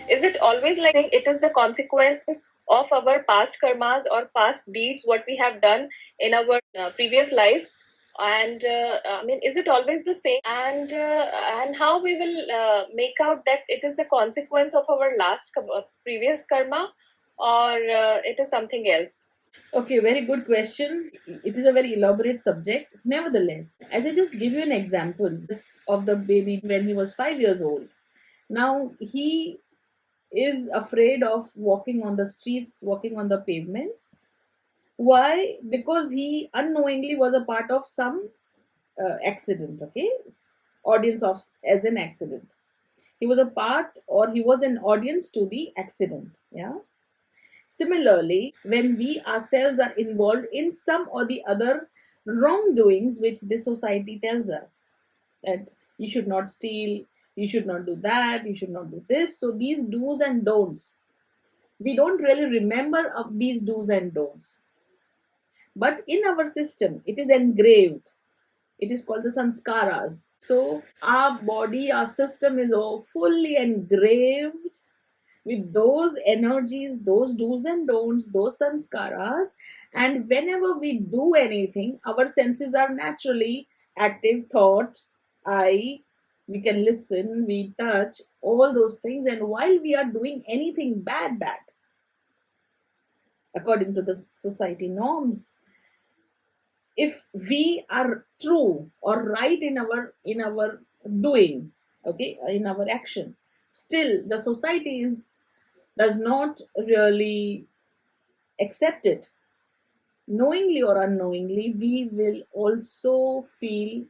Is it always like it is the consequence of our past karmas or past deeds, what we have done in our previous lives? And I mean, is it always the same? And how we will make out that it is the consequence of our previous karma, or it is something else? Okay, very good question. It is a very elaborate subject. Nevertheless, as I just give you an example of the baby when he was 5 years old. Now he is afraid of walking on the streets, walking on the pavements. Why? Because he unknowingly was a part of some accident. Okay, audience of as an accident. He was a part or he was an audience to the accident. Yeah. Similarly, when we ourselves are involved in some or the other wrongdoings which this society tells us that you should not steal, you should not do that, you should not do this. So these do's and don'ts, we don't really remember of these do's and don'ts. But in our system, it is engraved. It is called the sanskaras. So our body, our system is all fully engraved with those energies, those do's and don'ts, those sanskaras. And whenever we do anything, our senses are naturally active: thought, eye, we can listen, we touch, all those things. And while we are doing anything bad, according to the society norms, if we are true or right in our doing, okay, in our action, still the society does not really accept it. Knowingly or unknowingly, we will also feel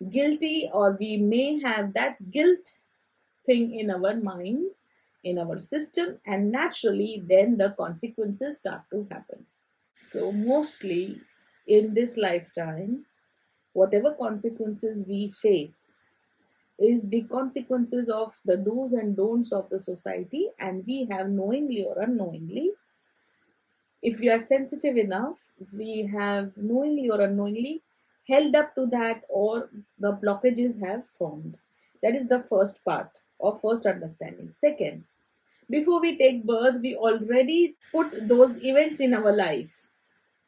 guilty, or we may have that guilt thing in our mind, in our system, and naturally, then the consequences start to happen. So, mostly in this lifetime, whatever consequences we face is the consequences of the do's and don'ts of the society, and we have knowingly or unknowingly, if we are sensitive enough, we have knowingly or unknowingly held up to that, or the blockages have formed. That is the first part of first understanding. Second, before we take birth, we already put those events in our life.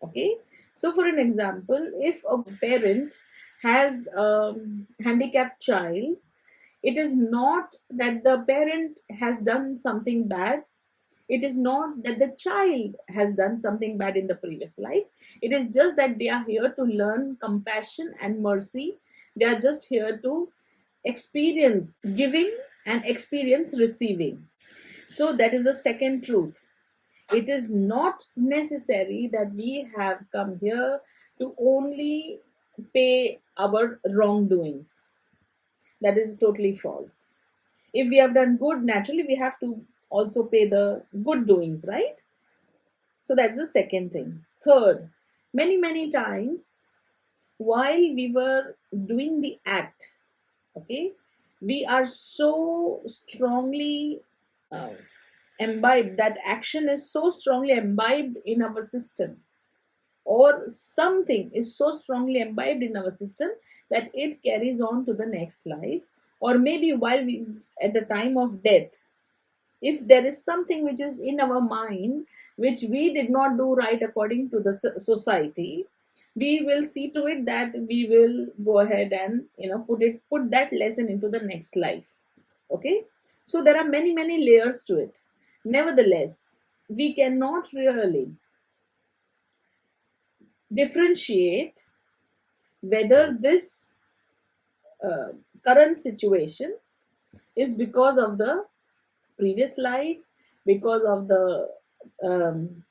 Okay, so for an example, if a parent has a handicapped child, it is not that the parent has done something bad. It is not that the child has done something bad in the previous life. It is just that they are here to learn compassion and mercy. They are just here to experience giving and experience receiving. So, that is the second truth. It is not necessary that we have come here to only pay our wrongdoings. That is totally false. If we have done good, naturally we have to also pay the good doings, right? So that's the second thing. Third, many times while we were doing the act, okay, we are so strongly uh, imbibed, that action is so strongly imbibed in our system, or something is so strongly imbibed in our system that it carries on to the next life, or maybe while we at the time of death, if there is something which is in our mind which we did not do right according to the society, we will see to it that we will go ahead and put that lesson into the next life. Okay, so there are many layers to it. Nevertheless, we cannot really differentiate whether this uh, current situation is because of the previous life, because of the um,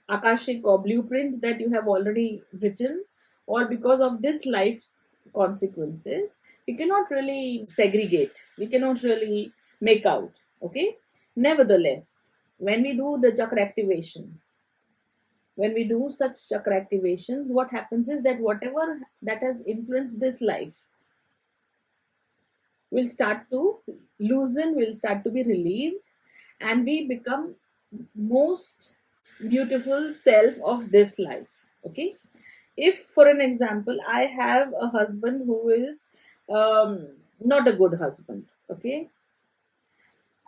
akashic or blueprint that you have already written, or because of this life's consequences. We cannot really segregate, we cannot really make out. Okay, nevertheless, when we do the chakra activation, when we do such chakra activations, what happens is that whatever that has influenced this life will start to loosen, will start to be relieved, and we become most beautiful self of this life. Okay, if for an example I have a husband who is not a good husband, okay,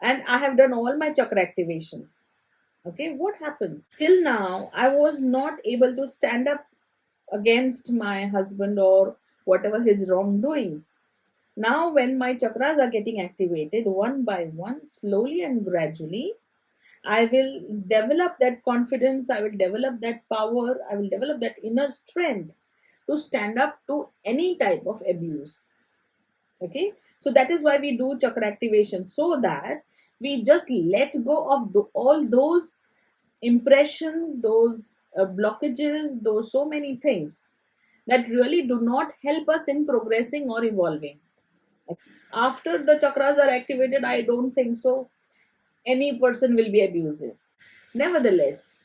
and I have done all my chakra activations. Okay, what happens? Till now, I was not able to stand up against my husband or whatever his wrongdoings. Now, when my chakras are getting activated one by one, slowly and gradually, I will develop that confidence, I will develop that power, I will develop that inner strength to stand up to any type of abuse. Okay, so that is why we do chakra activation, so that we just let go of all those impressions, those blockages, those so many things that really do not help us in progressing or evolving. After the chakras are activated, I don't think so any person will be abusive. Nevertheless,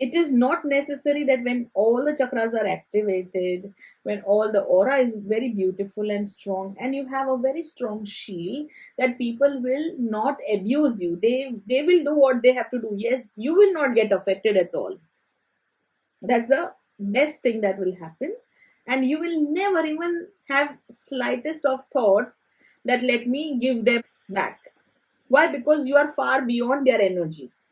it is not necessary that when all the chakras are activated, when all the aura is very beautiful and strong, and you have a very strong shield, that people will not abuse you. They will do what they have to do. Yes, you will not get affected at all. That's the best thing that will happen. And you will never even have slightest of thoughts that let me give them back. Why? Because you are far beyond their energies.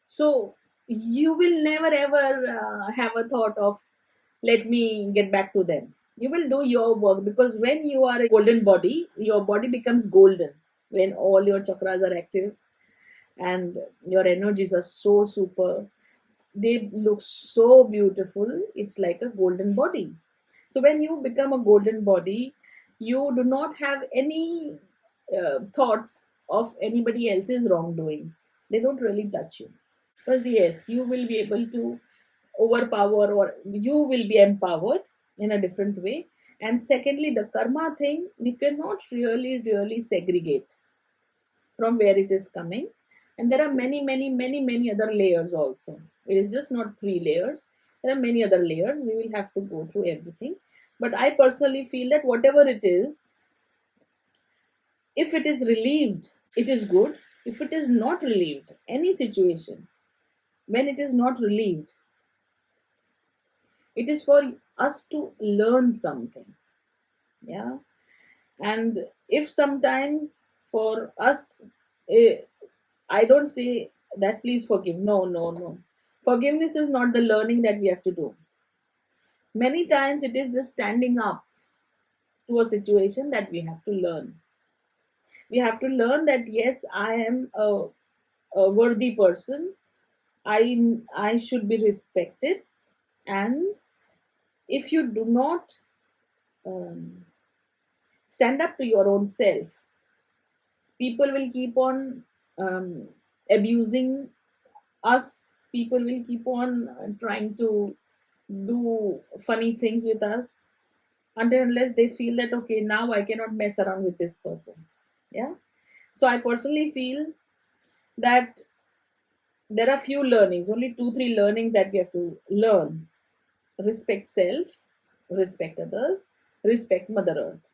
So you will never ever have a thought of let me get back to them. You will do your work, because when you are a golden body, your body becomes golden when all your chakras are active and your energies are so super. They look so beautiful. It's like a golden body. So when you become a golden body, you do not have any thoughts of anybody else's wrongdoings. They don't really touch you, because yes, you will be able to overpower, or you will be empowered in a different way. And secondly, the karma thing, we cannot really segregate from where it is coming. And there are many other layers also. It is just not 3 layers. There are many other layers. We will have to go through everything. But I personally feel that whatever it is, if it is relieved, it is good. If it is not relieved, any situation, when it is not relieved, it is for us to learn something. Yeah. And if sometimes for us, eh, I don't say that please forgive. No. Forgiveness is not the learning that we have to do. Many times it is just standing up to a situation that we have to learn. We have to learn that yes, I am a worthy person. I should be respected. And if you do not um, stand up to your own self, people will keep on abusing us. People will keep on trying to do funny things with us, until unless they feel that okay, now I cannot mess around with this person. Yeah. So I personally feel that there are few learnings, only 2 3 learnings that we have to learn: respect self, respect others, respect mother earth.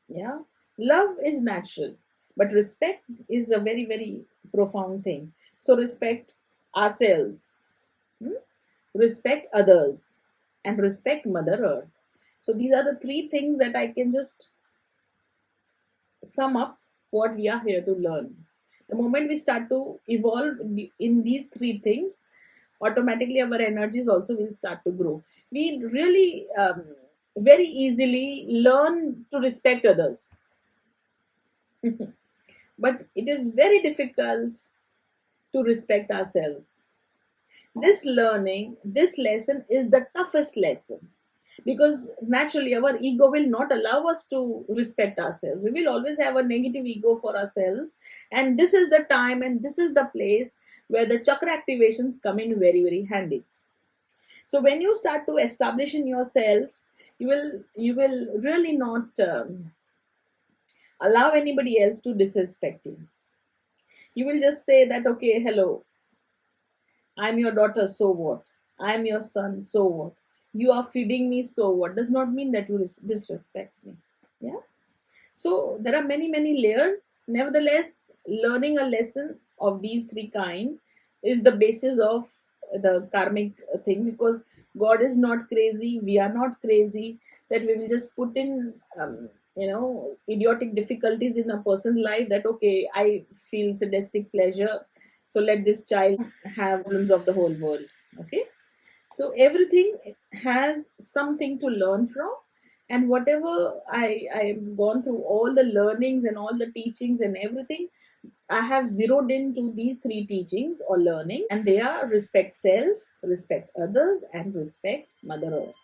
Yeah. Love is natural, but respect is a very profound thing. So respect ourselves, hmm? Respect others, and respect mother earth. So these are the 3 things that I can just sum up what we are here to learn. The moment we start to evolve in these 3 things, automatically our energies also will start to grow. We really very easily learn to respect others. But it is very difficult to respect ourselves. This learning, this lesson is the toughest lesson, because naturally our ego will not allow us to respect ourselves. We will always have a negative ego for ourselves, and this is the time and this is the place where the chakra activations come in very handy. So when you start to establish in yourself, you will really not allow anybody else to disrespect you. You will just say that okay, hello, I'm your daughter, so what? I'm your son, so what? You are feeding me, so what? Does not mean that you disrespect me. Yeah. So there are many layers. Nevertheless, learning a lesson of these 3 kind is the basis of the karmic thing, because God is not crazy. We are not crazy that we will just put in idiotic difficulties in a person's life, that okay, I feel sadistic pleasure, so let this child have problems of the whole world. Okay, so everything has something to learn from, and whatever I've gone through, all the learnings and all the teachings and everything, I have zeroed into these three teachings or learning, and they are: respect self, respect others, and respect Mother Earth.